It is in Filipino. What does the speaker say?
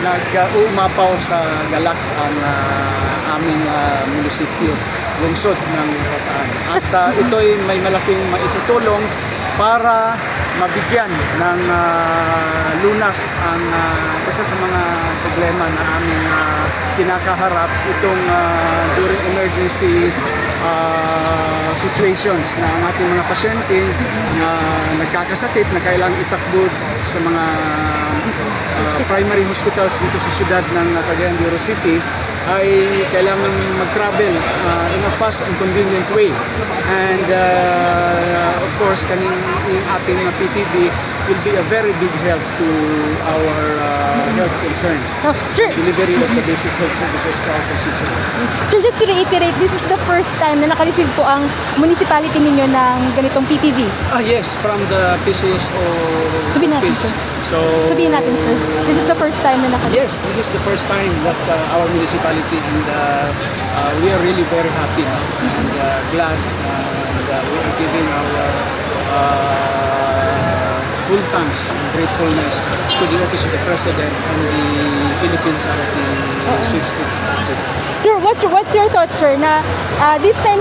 nag-uumapaw sa galak ang aming munisipyo, lungsod ng Pasaan. At ito'y may malaking maitutulong para mabigyan ng lunas ang isa sa mga problema na aming kinakaharap itong during emergency situations na ang ating mga pasyente na nagkakasakit na kailangang itakbo sa mga primary hospitals dito sa siyudad ng Cagayan de Oro City ay kailangan mag-travel in a fast and convenient way. And of course, kaning ating PTV will be a very big help to our health concerns. Sir, Delivery of the basic health services to our constituents. sir, just to reiterate, this is the first time na nakareceive po ang municipality ninyo ng ganitong PTV. Yes, from the PCSO Sabihin natin, office. sir. So, Sabihin natin, sir, this is the first time na nakareceive. yes, this is the first time that our municipality and we are really very happy and glad and we are giving our full thanks and gratefulness to the Office of the President and the Philippine Charity Sweepstakes Office. Sir, what's your thoughts, sir, na this time